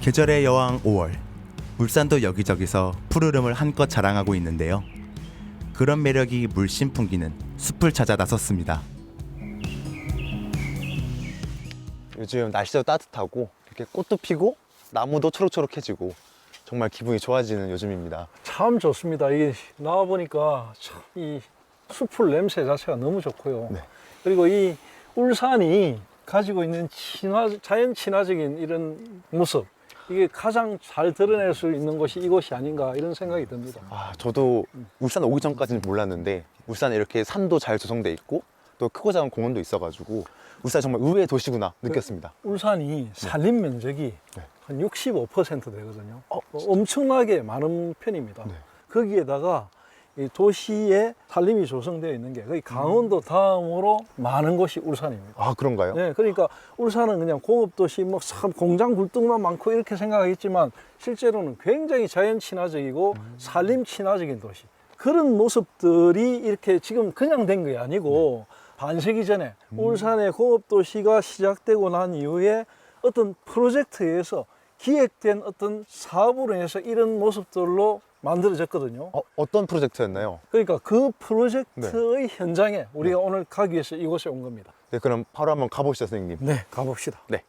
계절의 여왕 5월, 울산도 여기저기서 푸르름을 한껏 자랑하고 있는데요. 그런 매력이 물씬 풍기는 숲을 찾아 나섰습니다. 요즘 날씨도 따뜻하고 이렇게 꽃도 피고 나무도 초록초록해지고 정말 기분이 좋아지는 요즘입니다. 참 좋습니다. 이게 나와 보니까 참 이 숲풀 냄새 자체가 너무 좋고요. 네. 그리고 이 울산이 가지고 있는 자연 친화적인 이런 모습, 이게 가장 잘 드러낼 수 있는 곳이 이곳이 아닌가 이런 생각이 듭니다. 저도 울산 오기 전까지는 몰랐는데 울산에 이렇게 산도 잘 조성돼 있고 또 크고 작은 공원도 있어가지고 울산이 정말 의외의 도시구나 느꼈습니다. 울산이 산림 면적이 네. 한 65% 되거든요. 엄청나게 많은 편입니다. 네. 거기에다가 이 도시에 산림이 조성되어 있는 게 거의 강원도 다음으로 많은 곳이 울산입니다. 그런가요? 네, 그러니까 울산은 그냥 공업도시, 뭐 공장 굴뚝만 많고 이렇게 생각하겠지만 실제로는 굉장히 자연 친화적이고 산림 친화적인 도시. 그런 모습들이 이렇게 지금 그냥 된 게 아니고 반세기 전에 울산의 공업도시가 시작되고 난 이후에 어떤 프로젝트에서 기획된 어떤 사업으로 인해서 이런 모습들로 만들어졌거든요. 어떤 프로젝트였나요? 그러니까 그 프로젝트의 현장에 우리가 오늘 가기 위해서 이곳에 온 겁니다. 네, 그럼 바로 한번 가보시죠, 선생님. 네, 가봅시다. 네.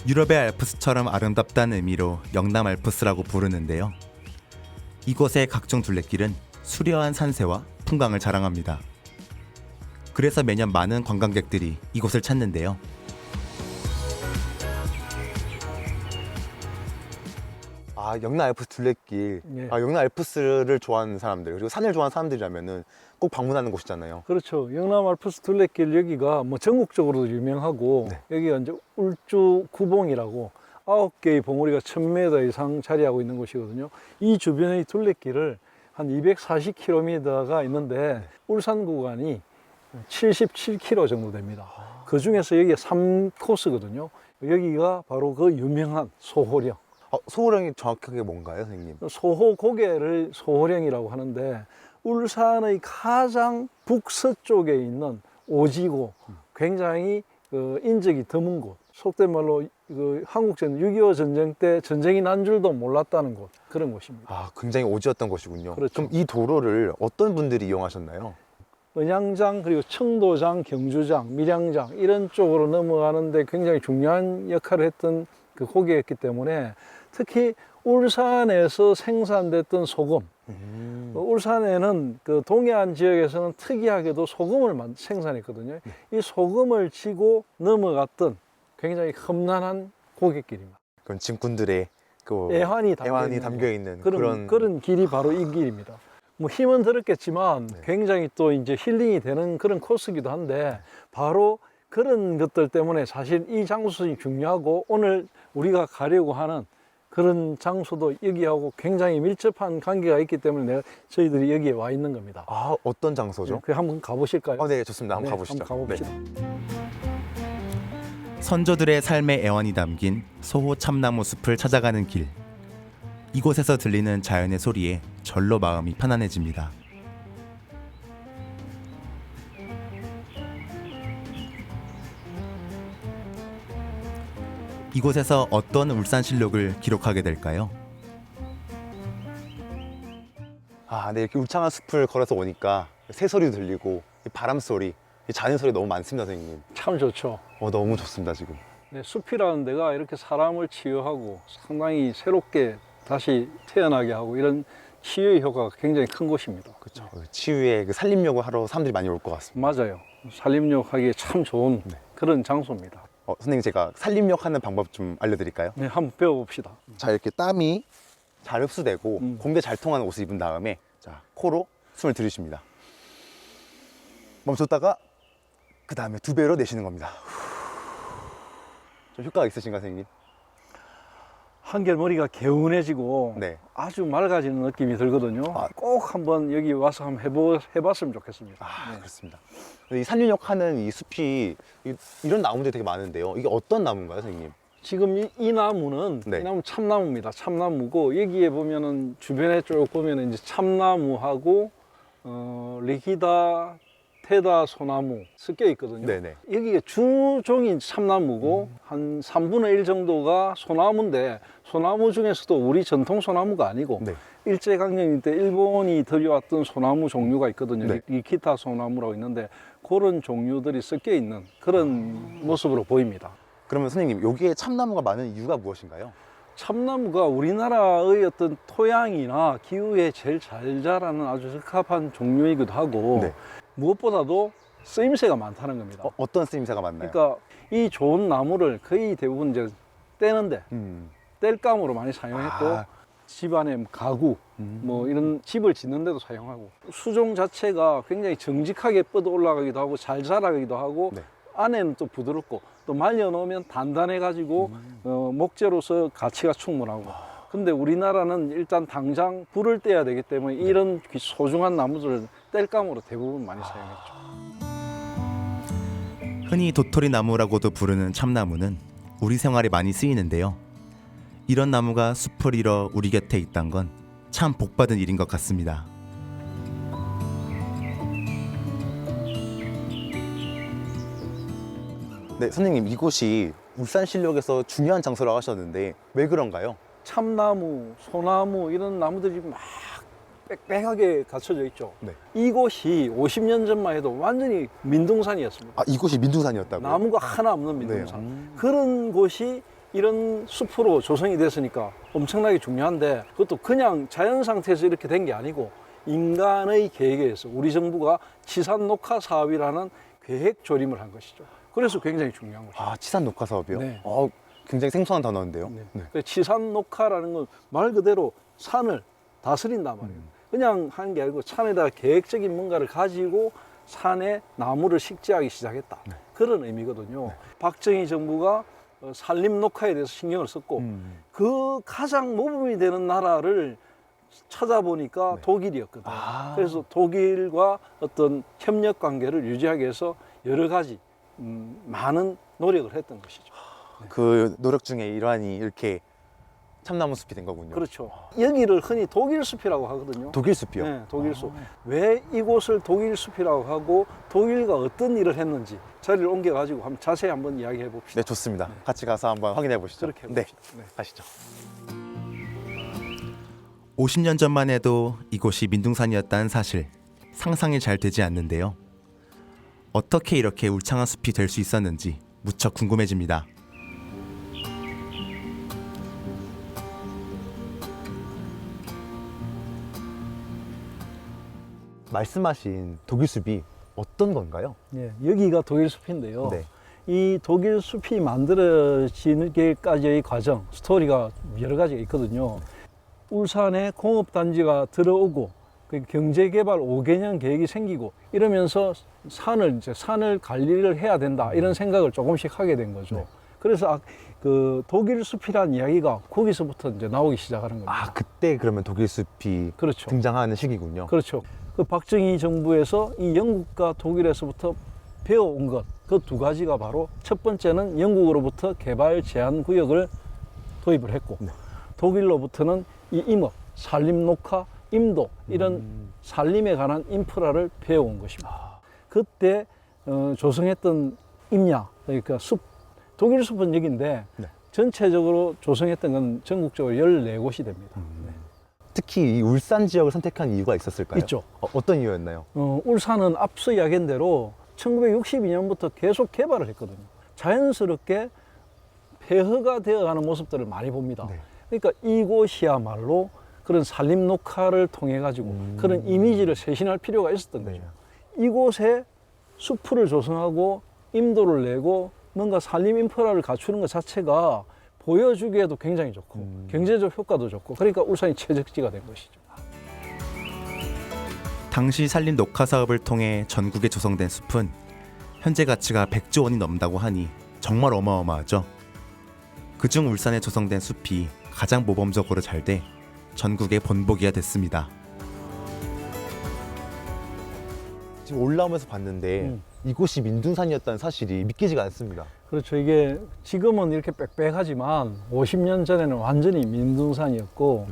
유럽의 알프스처럼 아름답다는 의미로 영남 알프스라고 부르는데요. 이곳의 각종 둘레길은 수려한 산세와 풍광을 자랑합니다. 그래서 매년 많은 관광객들이 이곳을 찾는데요. 영남 알프스 둘레길. 네. 영남 알프스를 좋아하는 사람들 그리고 산을 좋아하는 사람들이라면은 꼭 방문하는 곳이잖아요. 그렇죠. 영남 알프스 둘레길 여기가 뭐 전국적으로도 유명하고 네. 여기가 이제 울주 구봉이라고 9개의 봉우리가 1000m 이상 자리하고 있는 곳이거든요. 이 주변의 둘레길을 한 240km가 있는데 울산 구간이 77km 정도 됩니다. 그 중에서 여기가 3코스거든요. 여기가 바로 그 유명한 소호령. 소호령이 정확하게 뭔가요, 선생님? 소호 고개를 소호령이라고 하는데 울산의 가장 북서쪽에 있는 오지고 굉장히 인적이 드문 곳, 속된 말로 한국전 6.25 전쟁 때 전쟁이 난 줄도 몰랐다는 곳, 그런 곳입니다. 굉장히 오지였던 곳이군요. 그렇죠. 그럼 이 도로를 어떤 분들이 이용하셨나요? 은양장, 그리고 청도장, 경주장, 밀양장 이런 쪽으로 넘어가는데 굉장히 중요한 역할을 했던 그 고개였기 때문에 특히 울산에서 생산됐던 소금, 울산에는 그 동해안 지역에서는 특이하게도 소금을 생산했거든요. 이 소금을 지고 넘어갔던 굉장히 험난한 고갯길입니다. 그런 진군들의 애환이 담겨 있는 그런 길이 바로 이 길입니다. 뭐 힘은 들었겠지만 굉장히 또 이제 힐링이 되는 그런 코스이기도 한데 바로 그런 것들 때문에 사실 이 장소이 중요하고 오늘 우리가 가려고 하는 그런 장소도 여기하고 굉장히 밀접한 관계가 있기 때문에 저희들이 여기에 와 있는 겁니다. 어떤 장소죠? 그 한번 가보실까요? 네, 좋습니다. 한번 가보시죠. 한번 가봅시다. 선조들의 삶의 애환이 담긴 소호 참나무 숲을 찾아가는 길. 이곳에서 들리는 자연의 소리에 절로 마음이 편안해집니다. 이곳에서 어떤 울산실록을 기록하게 될까요? 네, 이렇게 울창한 숲을 걸어서 오니까 새소리도 들리고 바람 소리, 자연 소리 너무 많습니다, 선생님. 참 좋죠. 너무 좋습니다, 지금. 네, 숲이라는 데가 이렇게 사람을 치유하고 상당히 새롭게 다시 태어나게 하고 이런 치유의 효과가 굉장히 큰 곳입니다. 그렇죠. 치유에 산림욕을 하러 사람들이 많이 올 것 같습니다. 맞아요. 산림욕 하기에 참 좋은 그런 장소입니다. 선생님, 제가 산림욕 하는 방법 좀 알려드릴까요? 네, 한번 배워봅시다. 자, 이렇게 땀이 잘 흡수되고 공기 잘 통하는 옷을 입은 다음에 자, 코로 숨을 들이쉽니다. 멈췄다가 그 다음에 2배로 내쉬는 겁니다. 좀 효과가 있으신가요, 선생님? 한결 머리가 개운해지고 네. 아주 맑아지는 느낌이 들거든요. 아. 꼭 한번 여기 와서 한번 해봤으면 좋겠습니다. 아, 네. 그렇습니다. 이 산윤역 하는 이 숲이 이런 나무들이 되게 많은데요. 이게 어떤 나무인가요, 선생님? 지금 이 나무는 네. 이 나무 참나무입니다. 참나무고 여기에 보면은 주변에 쭉 보면은 이제 참나무하고 리기다, 테다 소나무 섞여 있거든요. 네네. 여기가 주종이 참나무고 한 3분의 1 정도가 소나무인데 소나무 중에서도 우리 전통 소나무가 아니고 네. 일제강점기 때 일본이 들여왔던 소나무 종류가 있거든요. 네. 리키타 소나무라고 있는데 그런 종류들이 섞여 있는 그런 모습으로 보입니다. 그러면 선생님, 여기에 참나무가 많은 이유가 무엇인가요? 참나무가 우리나라의 어떤 토양이나 기후에 제일 잘 자라는 아주 적합한 종류이기도 하고 네. 무엇보다도 쓰임새가 많다는 겁니다. 어떤 쓰임새가 많나요? 그러니까 이 좋은 나무를 거의 대부분 이제 떼는데 땔감으로 많이 사용했고 아. 집안의 가구 뭐 이런 집을 짓는데도 사용하고 수종 자체가 굉장히 정직하게 뻗어 올라가기도 하고 잘 자라기도 하고 네. 안에는 또 부드럽고 또 말려놓으면 단단해 가지고 목재로서 가치가 충분하고 근데 우리나라는 일단 당장 불을 떼야 되기 때문에 이런 소중한 나무들을 땔감으로 대부분 많이 사용했죠. 흔히 도토리 나무라고도 부르는 참나무는 우리 생활에 많이 쓰이는데요. 이런 나무가 숲을 이뤄 우리 곁에 있단 건 참 복받은 일인 것 같습니다. 네, 선생님, 이곳이 울산시력에서 중요한 장소라고 하셨는데 왜 그런가요? 참나무, 소나무 이런 나무들이 막 빽빽하게 갖춰져 있죠. 네. 이곳이 50년 전만 해도 완전히 민둥산이었습니다. 아, 이곳이 민둥산이었다고요? 나무가 하나 없는 민둥산. 그런 곳이 이런 숲으로 조성이 됐으니까 엄청나게 중요한데 그것도 그냥 자연 상태에서 이렇게 된 게 아니고 인간의 계획에 의해서 우리 정부가 치산 녹화 사업이라는 계획 조림을 한 것이죠. 그래서 굉장히 중요한 것이죠. 아, 치산 녹화 사업이요? 네. 굉장히 생소한 단어인데요. 네. 네. 그 치산 녹화라는 건 말 그대로 산을 다스린단 말이에요. 그냥 하는 게 아니고 산에다가 계획적인 뭔가를 가지고 산에 나무를 식재하기 시작했다. 그런 의미거든요. 박정희 정부가 산림 녹화에 대해서 신경을 썼고 그 가장 모범이 되는 나라를 찾아보니까 독일이었거든요. 아. 그래서 독일과 어떤 협력 관계를 유지하기 위해서 여러 가지 많은 노력을 했던 것이죠. 그 노력 중에 일환이 이렇게 참나무 숲이 된 거군요. 그렇죠. 여기를 흔히 독일 숲이라고 하거든요. 독일 숲이요? 네, 독일 숲. 왜 이곳을 독일 숲이라고 하고 독일과 어떤 일을 했는지 자리를 옮겨가지고 한번 자세히 한번 이야기해 봅시다. 네, 좋습니다. 같이 가서 한번 확인해 보시죠. 그렇게 네, 해봅시다. 네. 가시죠. 50년 전만 해도 이곳이 민둥산이었다는 사실 상상이 잘 되지 않는데요. 어떻게 이렇게 울창한 숲이 될 수 있었는지 무척 궁금해집니다. 말씀하신 독일 숲이 어떤 건가요? 예, 여기가 독일 숲인데요. 네. 이 독일 숲이 만들어지기까지의 과정, 스토리가 여러 가지가 있거든요. 울산에 공업단지가 들어오고 그 경제개발 5개년 계획이 생기고 이러면서 산을 관리를 해야 된다 이런 생각을 조금씩 하게 된 거죠. 네. 그래서 그 독일 숲이라는 이야기가 거기서부터 이제 나오기 시작하는 겁니다. 아, 그때 그러면 독일 숲이 그렇죠. 등장하는 시기군요. 그렇죠. 그 박정희 정부에서 이 영국과 독일에서부터 배워온 것, 그 두 가지가 바로 첫 번째는 영국으로부터 개발 제한 구역을 도입을 했고 네. 독일로부터는 이 임업, 산림 녹화, 임도 이런 산림에 관한 인프라를 배워온 것입니다. 그때 조성했던 임야, 그러니까 숲, 독일 숲은 여기인데 네. 전체적으로 조성했던 건 전국적으로 14곳이 됩니다. 네. 특히 이 울산 지역을 선택한 이유가 있었을까요? 있죠. 어떤 이유였나요? 울산은 앞서 이야기한 대로 1962년부터 계속 개발을 했거든요. 자연스럽게 폐허가 되어가는 모습들을 많이 봅니다. 네. 그러니까 이곳이야말로 그런 산림 녹화를 통해 가지고 그런 이미지를 쇄신할 필요가 있었던 거죠. 이곳에 숲을 조성하고 임도를 내고 뭔가 산림 인프라를 갖추는 것 자체가 보여주기에도 굉장히 좋고 경제적 효과도 좋고 그러니까 울산이 최적지가 된 것이죠. 당시 산림 녹화 사업을 통해 전국에 조성된 숲은 현재 가치가 100조 원이 넘는다고 하니 정말 어마어마하죠. 그중 울산에 조성된 숲이 가장 모범적으로 잘 돼 전국에 본보기가 됐습니다. 지금 올라오면서 봤는데 이곳이 민둥산이었다는 사실이 믿기지가 않습니다. 그렇죠. 이게 지금은 이렇게 빽빽하지만 50년 전에는 완전히 민둥산이었고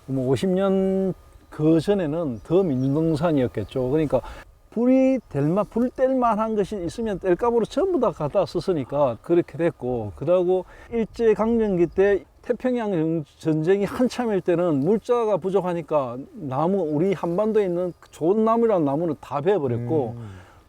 뭐 50년 그 전에는 더 민둥산이었겠죠. 그러니까 불 뗄 만한 것이 있으면 뗄감으로 전부 다 갖다 썼으니까 그렇게 됐고, 그러고 일제강점기 때 태평양 전쟁이 한참일 때는 물자가 부족하니까 우리 한반도에 있는 좋은 나무라는 나무는 다 베어버렸고,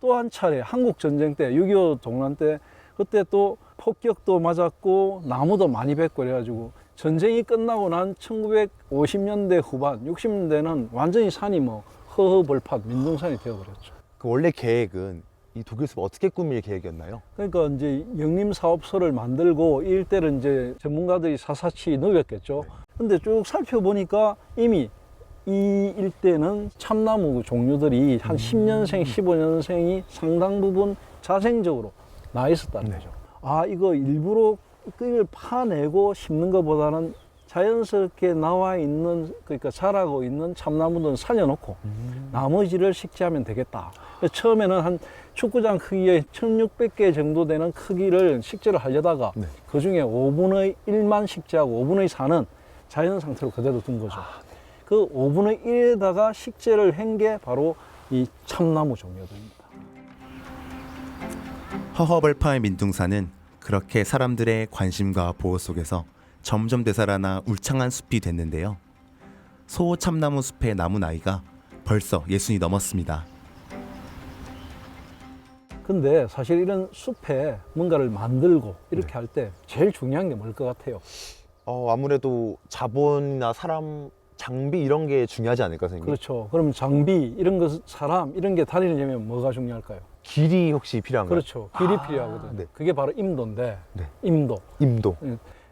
또 한 차례 한국 전쟁 때 6.25 동란 때 그때 또 폭격도 맞았고 나무도 많이 뱄고 그래가지고 전쟁이 끝나고 난 1950년대 후반 60년대는 완전히 산이 뭐 허허벌판 민둥산이 되어버렸죠. 그 원래 계획은 이 독일숲을 어떻게 꾸밀 계획이었나요? 그러니까 이제 영림사업소를 만들고 이 일대를 이제 전문가들이 샅샅이 누볐겠죠. 근데 쭉 살펴보니까 이미 이 일대는 참나무 종류들이 한 10년생, 15년생이 상당 부분 자생적으로 나 있었다는 거죠. 아, 이거 일부러 이걸 파내고 심는 것보다는 자연스럽게 나와 있는, 그러니까 자라고 있는 참나무들은 살려놓고 나머지를 식재하면 되겠다. 처음에는 한 축구장 크기의 1600개 정도 되는 크기를 식재를 하려다가 그 중에 5분의 1만 식재하고 5분의 4는 자연 상태로 그대로 둔 거죠. 그 5분의 1에다가 식재를 한 게 바로 이 참나무 종류들입니다. 허허벌판의 민둥산은 그렇게 사람들의 관심과 보호 속에서 점점 되살아나 울창한 숲이 됐는데요. 소참나무 숲의 나무 나이가 벌써 60이 넘었습니다. 근데 사실 이런 숲에 뭔가를 만들고 이렇게 할 때 제일 중요한 게 뭘 것 같아요? 아무래도 자본이나 사람, 장비 이런 게 중요하지 않을까 선생님? 그렇죠. 그럼 장비, 이런 것, 사람, 이런 게 다니려면 뭐가 중요할까요? 길이 혹시 필요한가요? 그렇죠. 길이 필요하거든요. 네. 그게 바로 임도인데, 네. 임도. 임도.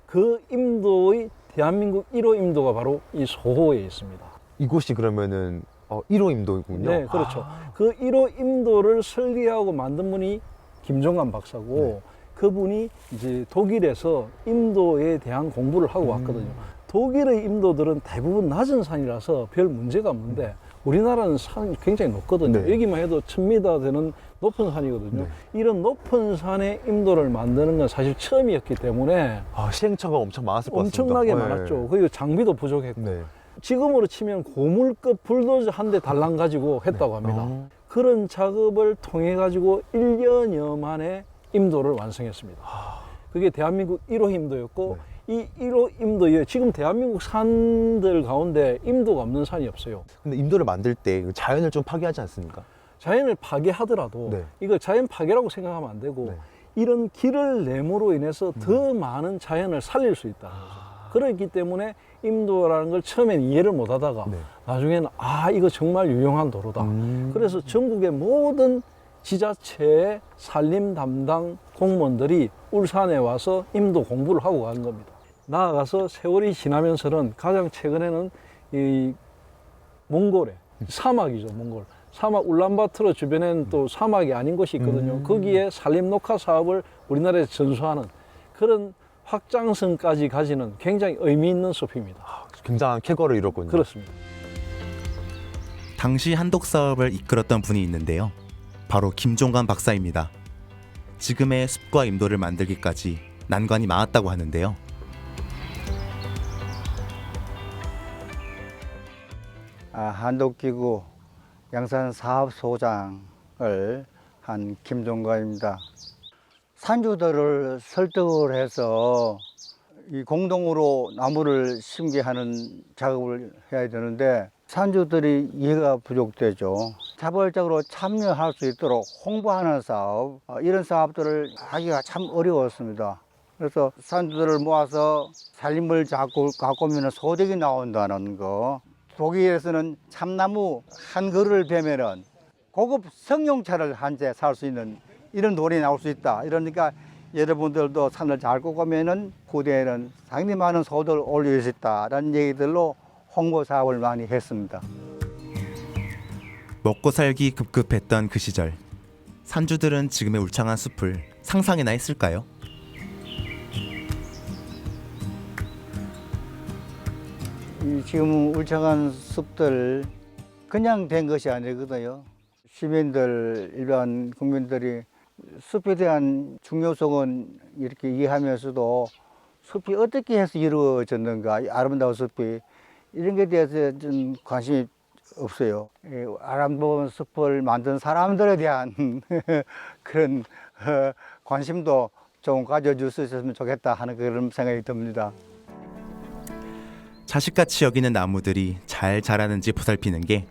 그 임도의 대한민국 1호 임도가 바로 이 소호에 있습니다. 이곳이 그러면은 1호 임도이군요. 네, 그렇죠. 그 1호 임도를 설계하고 만든 분이 김종관 박사고, 그분이 이제 독일에서 임도에 대한 공부를 하고 왔거든요. 독일의 임도들은 대부분 낮은 산이라서 별 문제가 없는데 우리나라는 산이 굉장히 높거든요. 네. 여기만 해도 1000m 되는 높은 산이거든요. 이런 높은 산의 임도를 만드는 건 사실 처음이었기 때문에 시행착오가 엄청 많았을 것 같습니다. 엄청나게 많았죠. 그리고 장비도 부족했고. 네. 지금으로 치면 고물급 불도저 한 대 달랑 가지고 했다고 합니다. 그런 작업을 통해 가지고 1년여 만에 임도를 완성했습니다. 그게 대한민국 1호 임도였고, 이 1호 임도에 지금 대한민국 산들 가운데 임도가 없는 산이 없어요. 근데 임도를 만들 때 자연을 좀 파괴하지 않습니까? 자연을 파괴하더라도 이거 자연 파괴라고 생각하면 안 되고 이런 길을 내므로 인해서 더 많은 자연을 살릴 수 있다는 거죠. 그렇기 때문에 임도라는 걸 처음엔 이해를 못 하다가 나중에는 이거 정말 유용한 도로다. 그래서 전국의 모든 지자체의 산림 담당 공무원들이 울산에 와서 임도 공부를 하고 가는 겁니다. 나아가서 세월이 지나면서는 가장 최근에는 이 몽골에 사막이죠, 몽골. 사막 울란바토르 주변에는 또 사막이 아닌 곳이 있거든요. 거기에 산림 녹화 사업을 우리나라에서 전수하는 그런 확장성까지 가지는 굉장히 의미 있는 숲입니다. 굉장한 쾌거를 이뤘군요. 그렇습니다. 당시 한독 사업을 이끌었던 분이 있는데요. 바로 김종관 박사입니다. 지금의 숲과 임도를 만들기까지 난관이 많았다고 하는데요. 한독기구 양산사업소장을 한 김종관입니다. 산주들을 설득을 해서 이 공동으로 나무를 심게 하는 작업을 해야 되는데 산주들이 이해가 부족되죠. 자발적으로 참여할 수 있도록 홍보하는 사업, 이런 사업들을 하기가 참 어려웠습니다. 그래서 산주들을 모아서 살림을 가꾸면 소득이 나온다는 거. 독일에서는 참나무 한 그루를 베면은 고급 승용차를 한 채 살 수 있는 이런 돈이 나올 수 있다. 이러니까 여러분들도 산을 잘 꺾으면은 후대에는 상당히 많은 소득을 올릴 수 있다라는 얘기들로 홍보 사업을 많이 했습니다. 먹고 살기 급급했던 그 시절, 산주들은 지금의 울창한 숲을 상상이나 했을까요? 이 지금 울창한 숲들 그냥 된 것이 아니거든요. 시민들, 일반 국민들이 숲에 대한 중요성은 이렇게 이해하면서도 숲이 어떻게 해서 이루어졌는가, 이 아름다운 숲이 이런 것에 대해서 좀 관심이 없어요. 이 아름다운 숲을 만든 사람들에 대한 그런 관심도 좀 가져줄 수 있었으면 좋겠다 하는 그런 생각이 듭니다. 자식같이 여기는 나무들이 잘 자라는지 보살피는 게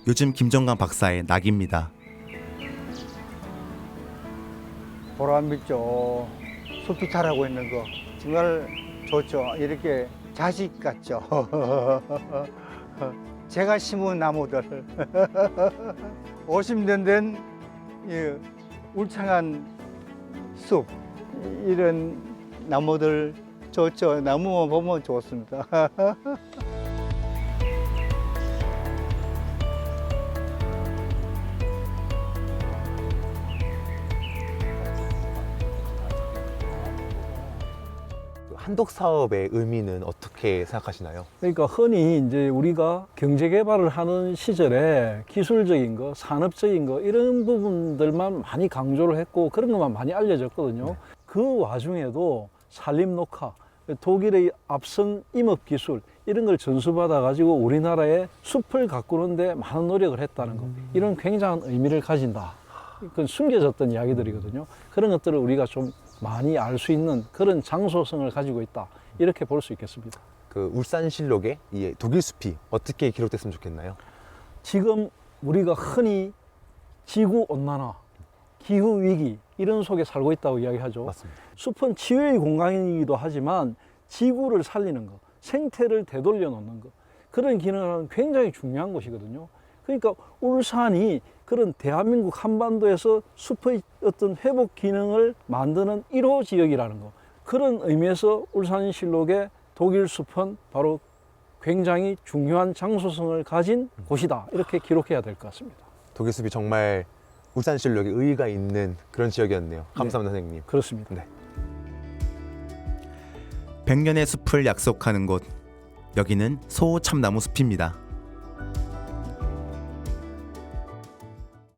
요즘 김정관 박사의 낙입니다. 보람 있죠. 숲이 자라고 있는 거 정말 좋죠. 이렇게 자식 같죠. 제가 심은 나무들 50년 된 울창한 숲 이런 나무들 좋죠. 나무만 보면 좋습니다. 한독 사업의 의미는 어떻게 생각하시나요? 그러니까 흔히 이제 우리가 경제 개발을 하는 시절에 기술적인 거, 산업적인 거 이런 부분들만 많이 강조를 했고 그런 것만 많이 알려졌거든요. 그 와중에도 산림 녹화, 독일의 앞선 임업 기술 이런 걸 전수받아 가지고 우리나라의 숲을 가꾸는데 많은 노력을 했다는 거, 이런 굉장한 의미를 가진다. 그건 숨겨졌던 이야기들이거든요. 그런 것들을 우리가 좀 많이 알 수 있는 그런 장소성을 가지고 있다, 이렇게 볼 수 있겠습니다. 그 울산실록에 이 독일 숲이 어떻게 기록됐으면 좋겠나요? 지금 우리가 흔히 지구 온난화, 기후 위기 이런 속에 살고 있다고 이야기하죠. 맞습니다. 숲은 치유의 공간이기도 하지만 지구를 살리는 것, 생태를 되돌려 놓는 것, 그런 기능을 하는 굉장히 중요한 곳이거든요. 그러니까 울산이 그런 대한민국 한반도에서 숲의 어떤 회복 기능을 만드는 1호 지역이라는 거, 그런 의미에서 울산실록의 독일 숲은 바로 굉장히 중요한 장소성을 가진 곳이다, 이렇게 기록해야 될 것 같습니다. 독일 숲이 정말 울산실록에 의의가 있는 그런 지역이었네요. 감사합니다, 선생님. 그렇습니다. 네. 100년의 숲을 약속하는 곳, 여기는 소참나무 숲입니다.